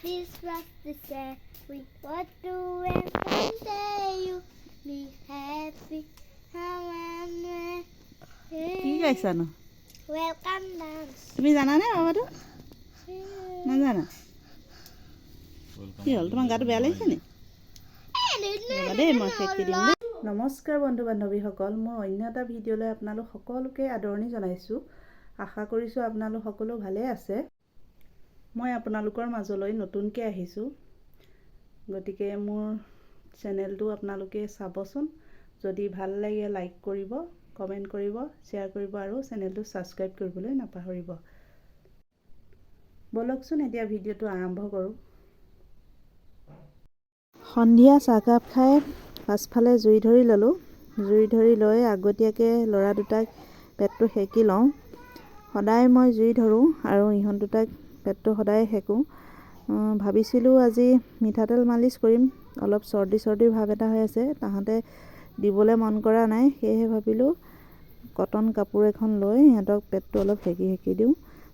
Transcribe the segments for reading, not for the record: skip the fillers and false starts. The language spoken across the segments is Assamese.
This was the day we got to and someday you be happy. কি গাইছানো Welcome dance. তুমি জানানে বাবাটো নাজানা কি হ'ল তোমাৰ গাটো বেয়া লাগিছে নি দেই মই সেকি দিম দেই নমস্কাৰ বন্ধু বান্ধৱীসকল মোৰ অন্য এটা ভিডিঅ'লৈ আপোনালোক সকলোকে আদৰণি জনাইছোঁ আশা কৰিছোঁ আপোনালোক সকলো ভালে আছে মই আপোনালোকৰ মাজলৈ নতুনকৈ আহিছোঁ গতিকে মোৰ চেনেলটো আপোনালোকে চাবচোন যদি ভাল লাগে লাইক কৰিব কমেণ্ট কৰিব শ্বেয়াৰ কৰিব আৰু চেনেলটো ছাবস্ক্ৰাইব কৰিবলৈ নাপাহৰিব বলকচোন এতিয়া ভিডিঅ'টো আৰম্ভ কৰোঁ সন্ধিয়া চাহকাপ খাই পাছফালে জুই ধৰি ল'লোঁ জুই ধৰি লৈ আগতীয়াকৈ ল'ৰা দুটাক পেটটো সেকি লওঁ সদায় মই জুই ধৰোঁ আৰু ইহঁত দুটাক পেটটো সদায় সেকোঁ ভাবিছিলোঁ আজি মিঠাতেল মালিচ কৰিম অলপ চৰ্দি ভাৱ এটা হৈ আছে তাহাঁতে দিবলৈ মন কৰা নাই সেয়েহে ভাবিলোঁ কটন কাপোৰ এখন লৈ সিহঁতক পেটটো অলপ সেকি দিওঁ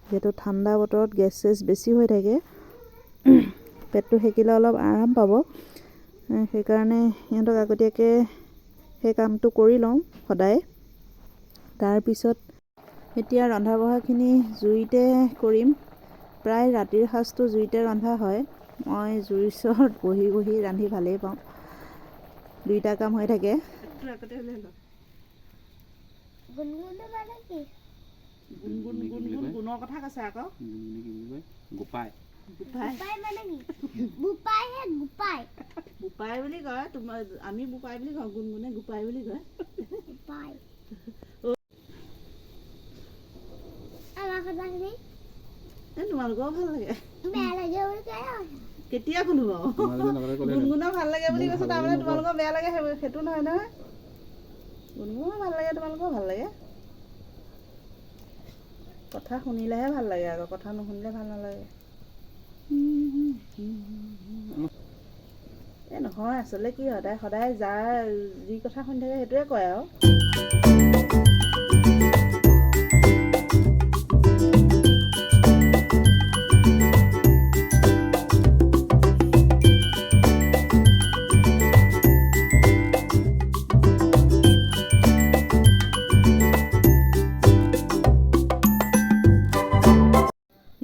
যিহেতু ঠাণ্ডা বতৰত গেছ বেছি হৈ থাকে পেটটো সেকিলে অলপ আৰাম পাব সেইকাৰণে সিহঁতক আগতীয়াকৈ সেই কামটো কৰি লওঁ সদায় তাৰপিছত এতিয়া ৰন্ধা বঢ়াখিনি জুইতে কৰিম প্ৰায় ৰাতিৰ সাজটো জুইতে ৰন্ধা হয় মই জুইৰ ওচৰত বহি ৰান্ধি ভালেই পাওঁ দুইটা কাম হৈ থাকে গুণৰ কথা কৈছে আকৌ গোপাই গোপাই বুলি কয় তোমাৰ আমি বোপাই বুলি কওঁ গুণগুণে গোপাই বুলি কয় তোমালোকেও ভাল লাগে কেতিয়া শুনো বাৰু গুণগুণৰ ভাল লাগে বুলি কৈছে তাৰমানে তোমালোকৰ বেয়া লাগে সেইটো নহয় নহয় গুণগুণৰ ভাল লাগে তোমালোকেও ভাল লাগে কথা শুনিলেহে ভাল লাগে আকৌ কথা নুশুনিলে ভাল নালাগে এই নহয় আচলতে কি হয় তাই সদায় যাৰ যি কথা শুনি থাকে সেইটোৱে কয় আৰু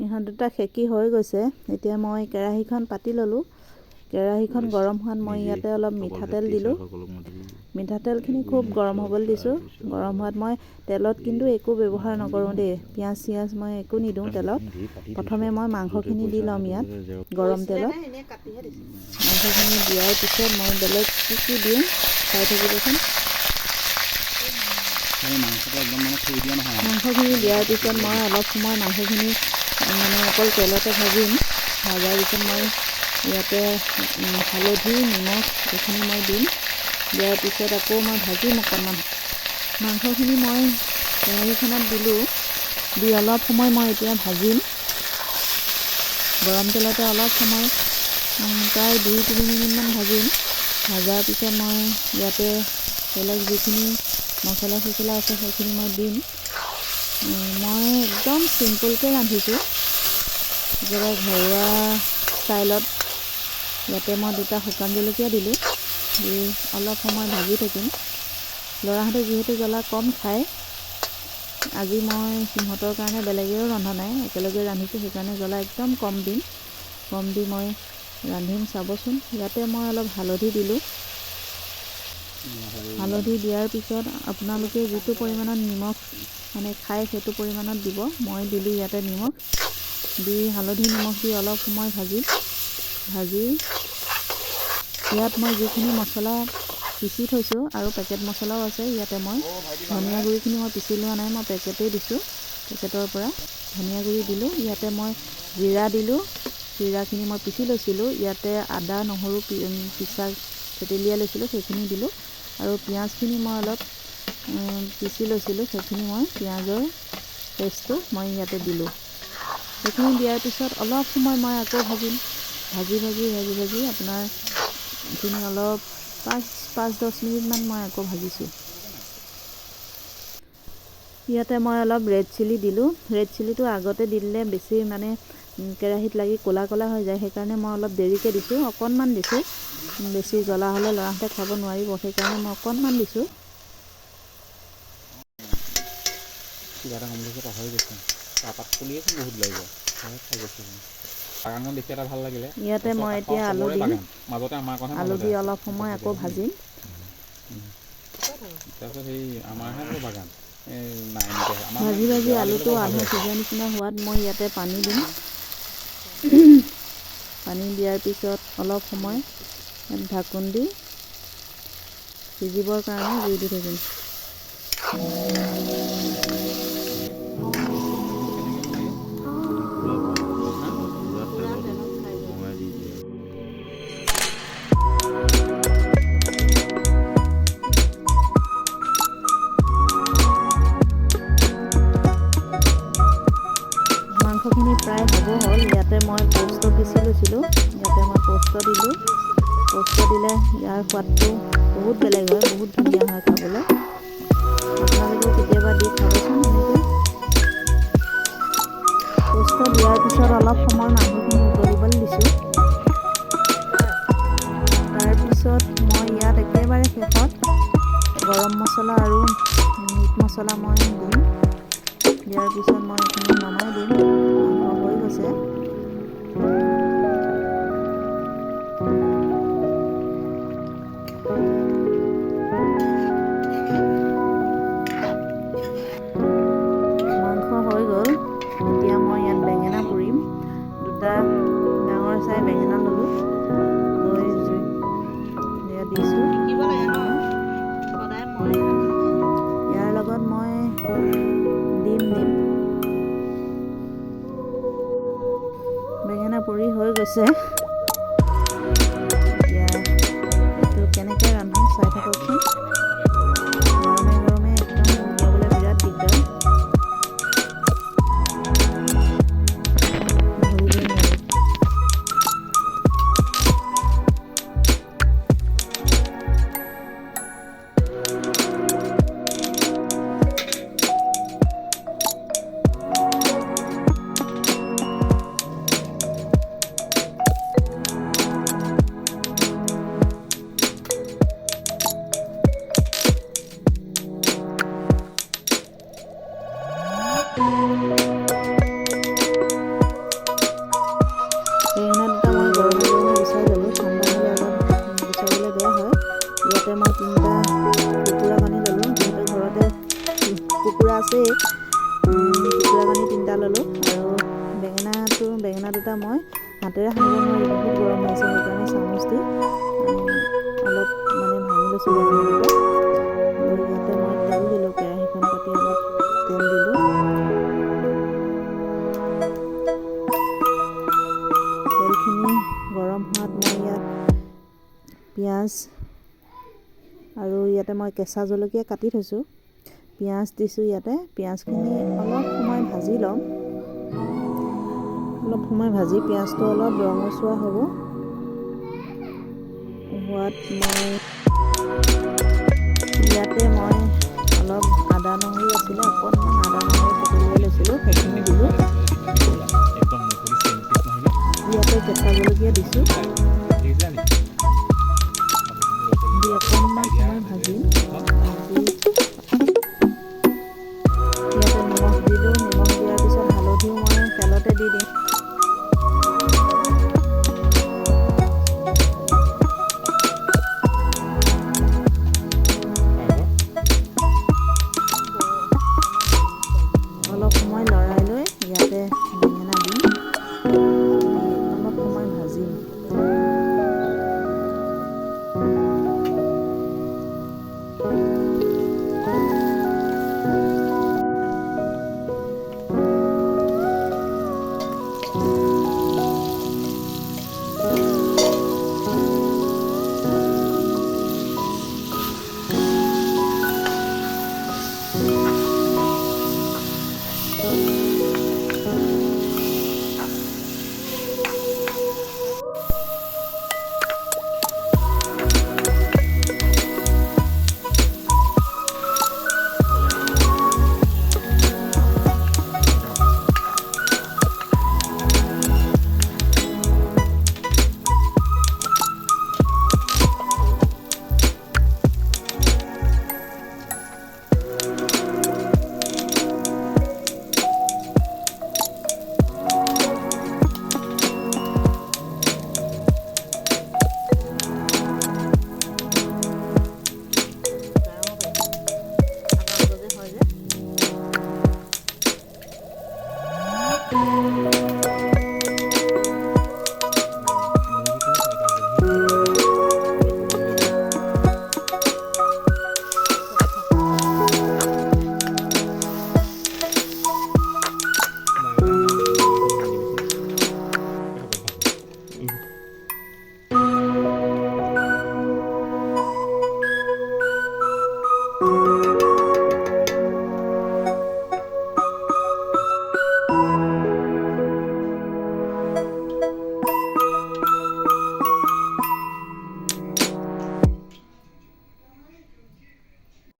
ইহঁত দুটা সেকি হৈ গৈছে এতিয়া মই কেৰাহীখন পাতি ল'লোঁ কেৰাহীখন গৰম হোৱাত মই ইয়াতে অলপ মিঠাতেল দিলোঁ মিঠাতেলখিনি খুব গৰম হ'বলৈ দিছোঁ গৰম হোৱাত মই তেলত কিন্তু একো ব্যৱহাৰ নকৰোঁ দেই পিঁয়াজ চিয়াজ মই একো নিদিওঁ তেলত প্ৰথমে মই মাংসখিনি দি ল'ম ইয়াত গৰম তেলত মাংসখিনি দিয়াৰ পিছত মই বেলেগ কি দিওঁ চাই থাকিবচোন মাংসখিনি দিয়াৰ পিছত মই অলপ সময় মাংসখিনি মানে অকল তেলতে ভাজিম ভজাৰ পিছত মই ইয়াতে হালধি নিমখ এইখিনি মই দিম দিয়াৰ পিছত আকৌ মই ভাজিম অকণমান মাংসখিনি মই কেৰাহীখনত দিলোঁ দি অলপ সময় মই এতিয়া ভাজিম গৰম তেলতে অলপ সময় প্ৰায় 2-3 মিনিটমান ভাজিম ভজাৰ পিছত মই ইয়াতে বেলেগ যিখিনি মছলা চছলা আছে সেইখিনি মই দিম মই একদম চিম্পুলকৈ ৰান্ধিছোঁ একেবাৰে ঘৰুৱা ষ্টাইলত ইয়াতে মই 2টা শুকান জলকীয়া দিলোঁ দি অলপ সময় ভাজি থাকিম ল'ৰাহঁতে যিহেতু জ্বলা কম খায় আজি মই সিহঁতৰ কাৰণে বেলেগেও ৰন্ধা নাই একেলগে ৰান্ধিছোঁ সেইকাৰণে জ্বলা একদম কম দি মই ৰান্ধিম চাবচোন ইয়াতে মই অলপ হালধি দিলোঁ হালধি দিয়াৰ পিছত আপোনালোকে যিটো পৰিমাণত নিমখ মানে খায় সেইটো পৰিমাণত দিব মই দিলোঁ ইয়াতে নিমখ দি হালধি নিমখ দি অলপ সময় ভাজি ইয়াত মই যিখিনি মছলা পিচি থৈছোঁ আৰু পেকেট মছলাও আছে ইয়াতে মই ধনিয়া গুড়িখিনি মই পিচি লোৱা নাই মই পেকেটেই দিছোঁ পেকেটৰ পৰা ধনিয়া গুড়ি দিলোঁ ইয়াতে মই জিৰা দিলোঁ জিৰাখিনি মই পিচি লৈছিলোঁ ইয়াতে আদা নহৰু পিচা থেতেলিয়াই লৈছিলোঁ সেইখিনি দিলোঁ আৰু পিঁয়াজখিনি মই অলপ পিচি লৈছিলোঁ সেইখিনি মই পিঁয়াজৰ পেষ্টটো মই ইয়াতে দিলোঁ সেইখিনি দিয়াৰ পিছত অলপ সময় মই আকৌ ভাজিম ভাজি আপোনাৰ এইখিনি অলপ 5-10 মিনিটমান মই আকৌ ভাজিছোঁ ইয়াতে মই অলপ ৰেড চিলি দিলোঁ ৰেড চিলিটো আগতে দি দিলে বেছি মানে কেৰাহীত লাগি ক'লা ক'লা হৈ যায়, সেইকাৰণে মই অলপ দেৰিকৈ দিছোঁ, অকণমান দিছোঁ। বেছি জ্বলা হ'লে ল'ৰাহঁতে খাব নোৱাৰিব, সেইকাৰণে মই অকণমান দিছোঁ। কিবা এটা কম গৈছে পাহৰি গৈছে, চাহপাত পুলিয়েচোন বহুত লাগিব, খাই গৈছে। বাগানখন দেখি এটা ভাল লাগিলে। ইয়াতে মই এতিয়া আলু দিম, মাজতে আমাৰ কথা আলু দি অলপ সময় আকৌ ভাজিম। তাৰপিছত সেই আমাৰহে বোলো বাগান ভাজি ভাজি আলুটো আধা সিজা নিচিনা হোৱাত মই ইয়াতে পানী দিম। পানী দিয়াৰ পিছত অলপ সময় ঢাকোন দি সিজিবৰ কাৰণে জুই দি থাকিম। মাংসখিনি প্ৰায় হ'ব হ'ল। ইয়াতে মই পোস্ত পিচি লৈছিলোঁ, ইয়াতে মই পোস্ত দিলোঁ। পোস্ত দিলে ইয়াৰ সোৱাদটো বহুত বেলেগ হয়, বহুত ধুনীয়া হয় খাবলৈ। আপোনালোকেও কেতিয়াবা দি খাবচোন এনেকৈ। পোস্ত দিয়াৰ পিছত অলপ সময় মাংসখিনি উতলিবলৈ দিছোঁ। তাৰপিছত মই ইয়াত একেবাৰে শেষত গৰম মছলা আৰু মিট মছলা মই দিম। দিয়াৰ পিছত মই এইখিনি নমাই দিম। মাংস হৈ গৈছে। মাংস হৈ গ'ল। এতিয়া মই ইয়াত বেঙেনা পুৰিম। দুটা ডাঙৰ চাই বেঙেনা ল'লোঁ, লৈ জুইত দিছোঁ। ইয়াৰ লগত মই ডিম দিম। বেঙেনা পুৰি হৈ গৈছে। এতিয়া এইটো কেনেকৈ ৰান্ধো চাই থাককচোন। গৰমে গৰমে একদম উলিয়াবলৈ বিৰাট দিগদাৰ। ধৰিবই নোৱাৰি। বেঙেনা দুটা মই গৰমে গৰমে গুচাই ল'লোঁ, ঠাণ্ডা হ'লে অলপ গুচাবলৈ বেয়া হয়। ইয়াতে মই 3টা কুকুৰা কণী ল'লোঁ, যিহেতু ঘৰতে কুকুৰা আছেই। কুকুৰা কণী 3টা ল'লোঁ আৰু বেঙেনা দুটা মই হাতেৰে সানিব নোৱাৰি, বহুত গৰম হৈ আছে, সেইকাৰণে চামুচ দি অলপ ভাঙি লৈছোঁ বেঙেনা দুটা। আৰু ইয়াতে মই তেল দিলোঁ, কেৰাহীখন পাতি অলপ তেল দিলোঁ। তেলখিনি গৰম হোৱাত মই ইয়াত পিঁয়াজ আৰু ইয়াতে মই কেঁচা জলকীয়া কাটি থৈছোঁ, পিঁয়াজ দিছোঁ ইয়াতে। পিঁয়াজখিনি অলপ সময় ভাজি ল'ম। অলপ সময় ভাজি পিঁয়াজটো অলপ ৰঙচুৱা হ'ব হোৱাত ইয়াতে মই অলপ আদা নহৰু আছিলে, অকণমান আদা নহৰু বুটলি লৈছিলোঁ, সেইখিনি দিলোঁ। ইয়াতে কেঁচা জলকীয়া দিছোঁ।